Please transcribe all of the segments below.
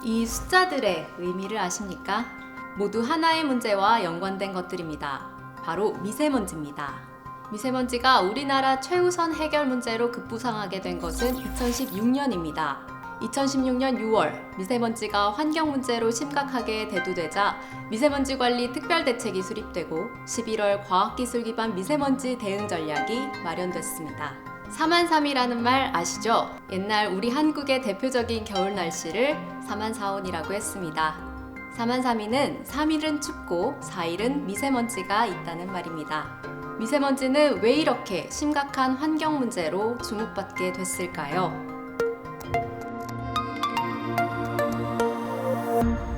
이 숫자들의 의미를 아십니까? 모두 하나의 문제와 연관된 것들입니다. 바로 미세먼지입니다. 미세먼지가 우리나라 최우선 해결 문제로 급부상하게 된 것은 2016년입니다. 2016년 6월 미세먼지가 환경 문제로 심각하게 대두되자 미세먼지 관리 특별대책이 수립되고 11월 과학기술 기반 미세먼지 대응 전략이 마련됐습니다. 4만3이라는 말 아시죠? 옛날 우리 한국의 대표적인 겨울 날씨를 4만4온이라고 했습니다. 4만3이는 3일은 춥고 4일은 미세먼지가 있다는 말입니다. 미세먼지는 왜 이렇게 심각한 환경 문제로 주목받게 됐을까요?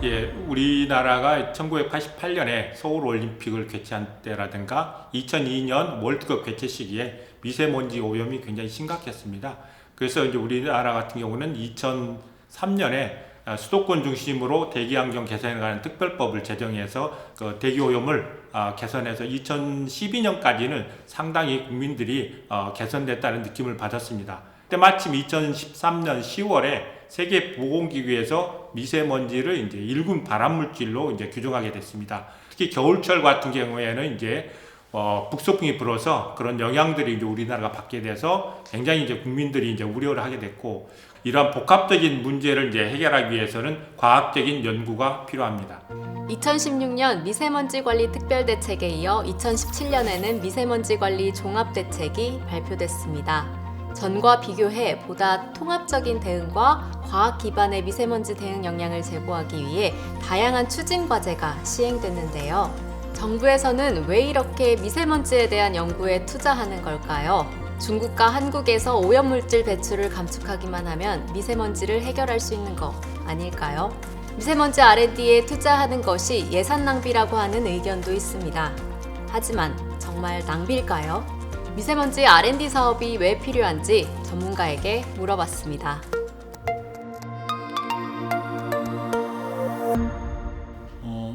예, 우리나라가 1988년에 서울 올림픽을 개최한 때라든가 2002년 월드컵 개최 시기에 미세먼지 오염이 굉장히 심각했습니다. 그래서 이제 우리나라 같은 경우는 2003년에 수도권 중심으로 대기 환경 개선에 관한 특별법을 제정해서 그 대기 오염을 개선해서 2012년까지는 상당히 국민들이 개선됐다는 느낌을 받았습니다. 그때 마침 2013년 10월에 세계보건기구에서 미세먼지를 이제 1군 발암물질로 이제 규정하게 됐습니다. 특히 겨울철 같은 경우에는 이제 북소풍이 불어서 그런 영향들이 이제 우리나라가 받게 돼서 굉장히 이제 국민들이 이제 우려를 하게 됐고, 이러한 복합적인 문제를 이제 해결하기 위해서는 과학적인 연구가 필요합니다. 2016년 미세먼지 관리 특별대책에 이어 2017년에는 미세먼지 관리 종합대책이 발표됐습니다. 전과 비교해 보다 통합적인 대응과 과학 기반의 미세먼지 대응 역량을 제고하기 위해 다양한 추진 과제가 시행됐는데요. 정부에서는 왜 이렇게 미세먼지에 대한 연구에 투자하는 걸까요? 중국과 한국에서 오염물질 배출을 감축하기만 하면 미세먼지를 해결할 수 있는 거 아닐까요? 미세먼지 R&D에 투자하는 것이 예산 낭비라고 하는 의견도 있습니다. 하지만 정말 낭비일까요? 미세먼지 R&D 사업이 왜 필요한지 전문가에게 물어봤습니다.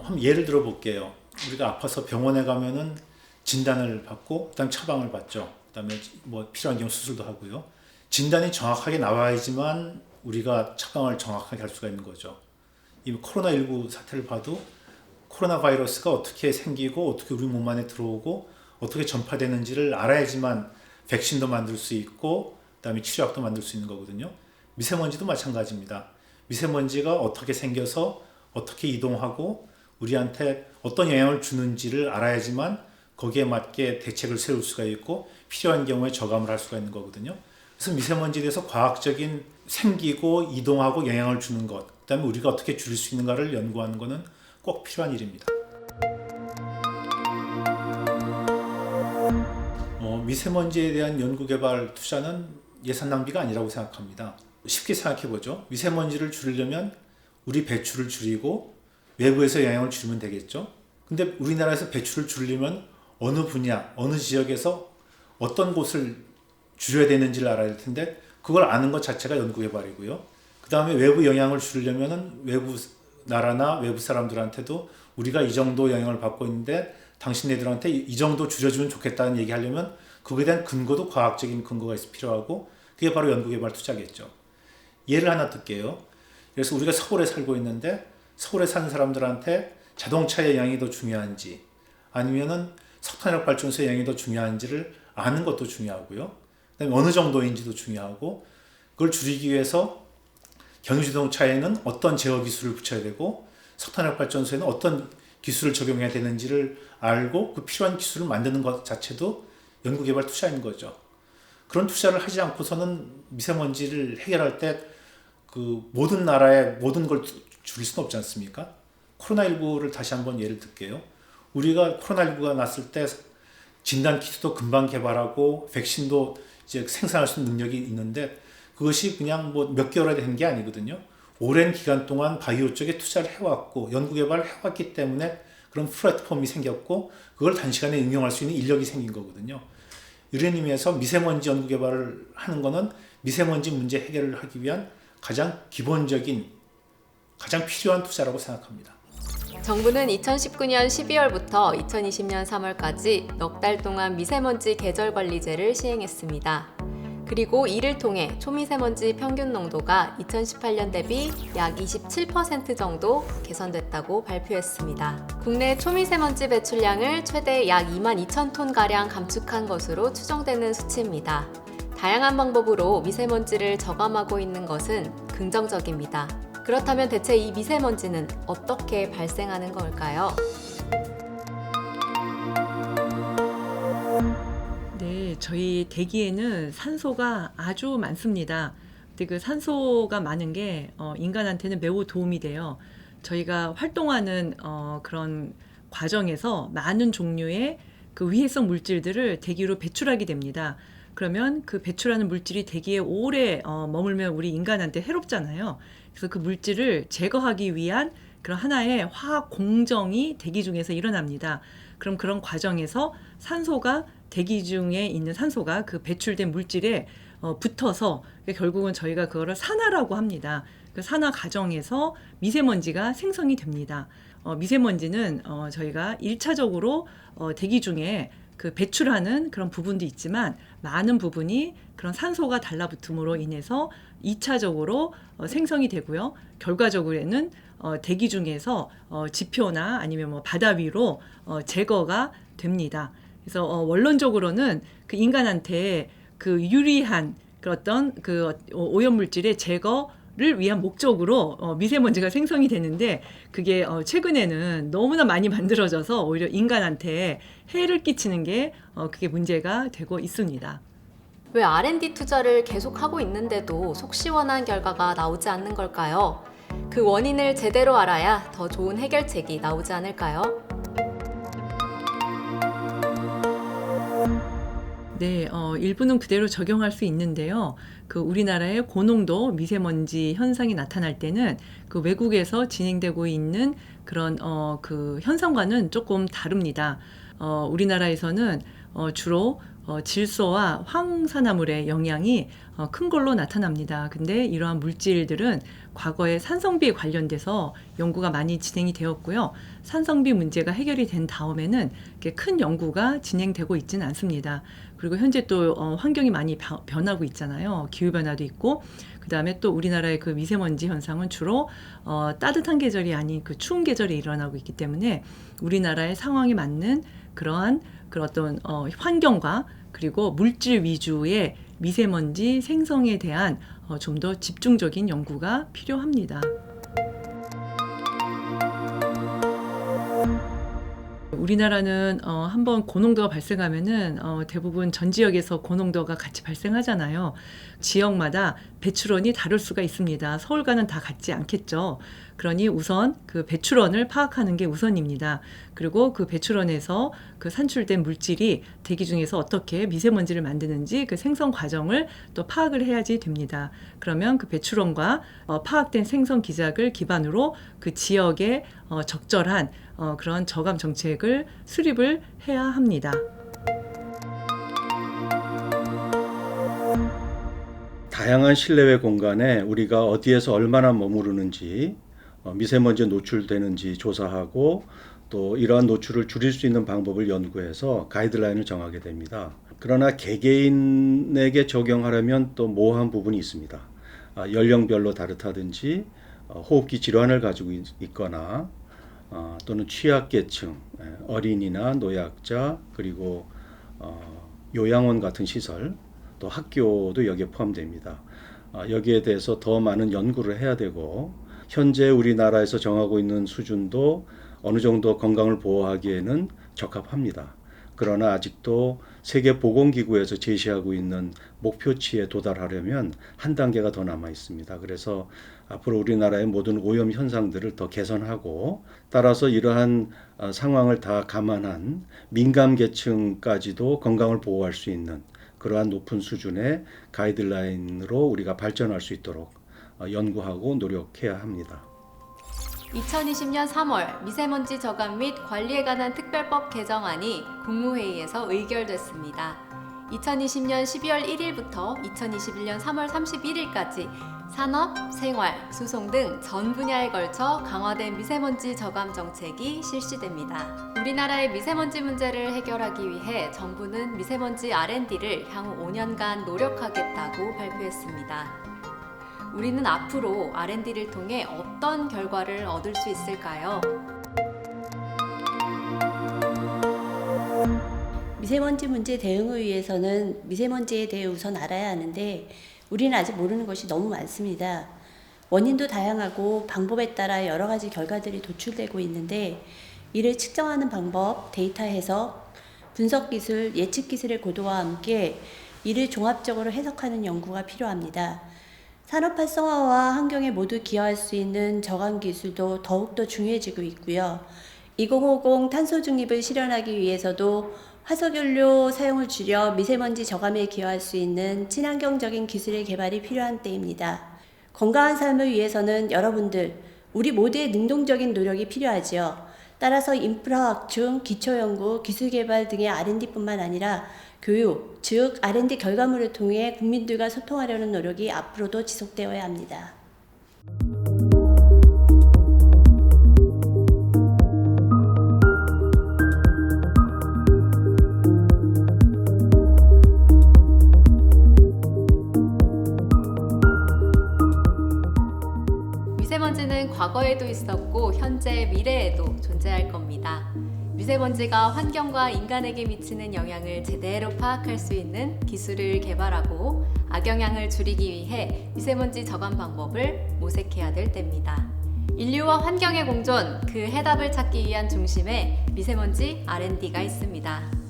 한번 예를 들어 볼게요. 우리가 아파서 병원에 가면은 진단을 받고 그다음 처방을 받죠. 그다음에 뭐 필요한 경우 수술도 하고요. 진단이 정확하게 나와야지만 우리가 처방을 정확하게 할 수가 있는 거죠. 이 코로나19 사태를 봐도 코로나 바이러스가 어떻게 생기고 어떻게 우리 몸 안에 들어오고 어떻게 전파되는지를 알아야지만 백신도 만들 수 있고 그다음에 치료약도 만들 수 있는 거거든요. 미세먼지도 마찬가지입니다. 미세먼지가 어떻게 생겨서 어떻게 이동하고 우리한테 어떤 영향을 주는지를 알아야지만 거기에 맞게 대책을 세울 수가 있고 필요한 경우에 저감을 할 수가 있는 거거든요. 그래서 미세먼지에 대해서 과학적인 생기고 이동하고 영향을 주는 것, 그다음에 우리가 어떻게 줄일 수 있는가를 연구하는 것은 꼭 필요한 일입니다. 미세먼지에 대한 연구개발 투자는 예산 낭비가 아니라고 생각합니다. 쉽게 생각해보죠. 미세먼지를 줄이려면 우리 배출을 줄이고 외부에서 영향을 줄이면 되겠죠. 근데 우리나라에서 배출을 줄이려면 어느 분야, 어느 지역에서 어떤 곳을 줄여야 되는지를 알아야 할 텐데 그걸 아는 것 자체가 연구개발이고요. 그 다음에 외부 영향을 줄이려면 외부 나라나 외부 사람들한테도 우리가 이 정도 영향을 받고 있는데 당신네들한테 이 정도 줄여주면 좋겠다는 얘기하려면 그거에 대한 근거도 과학적인 근거가 필요하고 그게 바로 연구개발 투자겠죠. 예를 하나 들게요. 그래서 우리가 서울에 살고 있는데 서울에 사는 사람들한테 자동차의 영향이 더 중요한지 아니면은 석탄력 발전소의 영향이 더 중요한지를 아는 것도 중요하고요. 그다음에 어느 정도인지도 중요하고 그걸 줄이기 위해서 경유자동차에는 어떤 제어 기술을 붙여야 되고 석탄력 발전소에는 어떤 기술을 적용해야 되는지를 알고 그 필요한 기술을 만드는 것 자체도 연구개발 투자인 거죠. 그런 투자를 하지 않고서는 미세먼지를 해결할 때 그 모든 나라의 모든 걸 줄일 수는 없지 않습니까? 코로나19를 다시 한번 예를 들게요. 우리가 코로나19가 났을 때 진단키트도 금방 개발하고 백신도 이제 생산할 수 있는 능력이 있는데 그것이 그냥 뭐 몇 개월에 된 게 아니거든요. 오랜 기간 동안 바이오 쪽에 투자를 해왔고 연구개발을 해왔기 때문에 그런 플랫폼이 생겼고 그걸 단시간에 응용할 수 있는 인력이 생긴 거거든요. 이런 의미에서 미세먼지 연구개발을 하는 거는 미세먼지 문제 해결을 하기 위한 가장 기본적인 가장 필요한 투자라고 생각합니다. 정부는 2019년 12월부터 2020년 3월까지 넉 달 동안 미세먼지 계절관리제를 시행했습니다. 그리고 이를 통해 초미세먼지 평균 농도가 2018년 대비 약 27% 정도 개선됐다고 발표했습니다. 국내 초미세먼지 배출량을 최대 약 22,000톤가량 감축한 것으로 추정되는 수치입니다. 다양한 방법으로 미세먼지를 저감하고 있는 것은 긍정적입니다. 그렇다면 대체 이 미세먼지는 어떻게 발생하는 걸까요? 네, 저희 대기에는 산소가 아주 많습니다. 근데 그 산소가 많은 게 인간한테는 매우 도움이 돼요. 저희가 활동하는 그런 과정에서 많은 종류의 그 위해성 물질들을 대기로 배출하게 됩니다. 그러면 그 배출하는 물질이 대기에 오래 머물면 우리 인간한테 해롭잖아요. 그래서 그 물질을 제거하기 위한 그런 하나의 화학 공정이 대기 중에서 일어납니다. 그럼 그런 과정에서 산소가 대기 중에 있는 산소가 그 배출된 물질에 붙어서 결국은 저희가 그거를 산화라고 합니다. 그 산화 과정에서 미세먼지가 생성이 됩니다. 미세먼지는 저희가 1차적으로 대기 중에 그 배출하는 그런 부분도 있지만 많은 부분이 그런 산소가 달라붙음으로 인해서 2차적으로 생성이 되고요. 결과적으로는 대기 중에서 지표나 아니면 뭐 바다 위로 제거가 됩니다. 그래서 원론적으로는 그 인간한테 그 유리한 그 어떤 그 오염 물질의 제거를 위한 목적으로 미세먼지가 생성이 되는데 그게 최근에는 너무나 많이 만들어져서 오히려 인간한테 해를 끼치는 게 그게 문제가 되고 있습니다. 왜 R&D 투자를 계속하고 있는데도 속 시원한 결과가 나오지 않는 걸까요? 그 원인을 제대로 알아야 더 좋은 해결책이 나오지 않을까요? 네, 일부는 그대로 적용할 수 있는데요. 그 우리나라의 고농도 미세먼지 현상이 나타날 때는 그 외국에서 진행되고 있는 그런 그 현상과는 조금 다릅니다. 우리나라에서는 주로 질소와 황산화물의 영향이 큰 걸로 나타납니다. 근데 이러한 물질들은 과거에 산성비에 관련돼서 연구가 많이 진행이 되었고요. 산성비 문제가 해결이 된 다음에는 큰 연구가 진행되고 있지는 않습니다. 그리고 현재 또 환경이 많이 변하고 있잖아요. 기후변화도 있고 그다음에 또 우리나라의 그 미세먼지 현상은 주로 따뜻한 계절이 아닌 그 추운 계절에 일어나고 있기 때문에 우리나라의 상황에 맞는 그러한 그런 어떤 환경과 그리고 물질 위주의 미세먼지 생성에 대한 좀 더 집중적인 연구가 필요합니다. 우리나라는 한번 고농도가 발생하면은 대부분 전 지역에서 고농도가 같이 발생하잖아요. 지역마다 배출원이 다를 수가 있습니다. 서울과는 다 같지 않겠죠. 그러니 우선 그 배출원을 파악하는 게 우선입니다. 그리고 그 배출원에서 그 산출된 물질이 대기 중에서 어떻게 미세먼지를 만드는지 그 생성 과정을 또 파악을 해야지 됩니다. 그러면 그 배출원과 파악된 생성 기작을 기반으로 그 지역에 적절한 그런 저감 정책을 수립을 해야 합니다. 다양한 실내외 공간에 우리가 어디에서 얼마나 머무르는지 미세먼지에 노출되는지 조사하고 또 이러한 노출을 줄일 수 있는 방법을 연구해서 가이드라인을 정하게 됩니다. 그러나 개개인에게 적용하려면 또 모호한 부분이 있습니다. 연령별로 다르다든지 호흡기 질환을 가지고 있거나 또는 취약계층, 어린이나 노약자 그리고 요양원 같은 시설 또 학교도 여기에 포함됩니다. 여기에 대해서 더 많은 연구를 해야 되고 현재 우리나라에서 정하고 있는 수준도 어느 정도 건강을 보호하기에는 적합합니다. 그러나 아직도 세계보건기구에서 제시하고 있는 목표치에 도달하려면 한 단계가 더 남아 있습니다. 그래서 앞으로 우리나라의 모든 오염 현상들을 더 개선하고 따라서 이러한 상황을 다 감안한 민감계층까지도 건강을 보호할 수 있는 그러한 높은 수준의 가이드라인으로 우리가 발전할 수 있도록 연구하고 노력해야 합니다. 2020년 3월 미세먼지 저감 및 관리에 관한 특별법 개정안이 국무회의에서 의결됐습니다. 2020년 12월 1일부터 2021년 3월 31일까지 산업, 생활, 수송 등 전 분야에 걸쳐 강화된 미세먼지 저감 정책이 실시됩니다. 우리나라의 미세먼지 문제를 해결하기 위해 정부는 미세먼지 R&D를 향후 5년간 노력하겠다고 발표했습니다. 우리는 앞으로 R&D를 통해 어떤 결과를 얻을 수 있을까요? 미세먼지 문제 대응을 위해서는 미세먼지에 대해 우선 알아야 하는데 우리는 아직 모르는 것이 너무 많습니다. 원인도 다양하고 방법에 따라 여러 가지 결과들이 도출되고 있는데 이를 측정하는 방법, 데이터 해석, 분석 기술, 예측 기술의 고도와 함께 이를 종합적으로 해석하는 연구가 필요합니다. 산업 활성화와 환경에 모두 기여할 수 있는 저감 기술도 더욱더 중요해지고 있고요. 2050 탄소 중립을 실현하기 위해서도 화석연료 사용을 줄여 미세먼지 저감에 기여할 수 있는 친환경적인 기술의 개발이 필요한 때입니다. 건강한 삶을 위해서는 여러분들, 우리 모두의 능동적인 노력이 필요하지요. 따라서 인프라 확충, 기초연구, 기술개발 등의 R&D뿐만 아니라 교육, 즉 R&D 결과물을 통해 국민들과 소통하려는 노력이 앞으로도 지속되어야 합니다. 미세먼지는 과거에도 있었고 현재, 미래에도 존재할 겁니다. 미세먼지가 환경과 인간에게 미치는 영향을 제대로 파악할 수 있는 기술을 개발하고 악영향을 줄이기 위해 미세먼지 저감 방법을 모색해야 될 때입니다. 인류와 환경의 공존, 그 해답을 찾기 위한 중심에 미세먼지 R&D가 있습니다.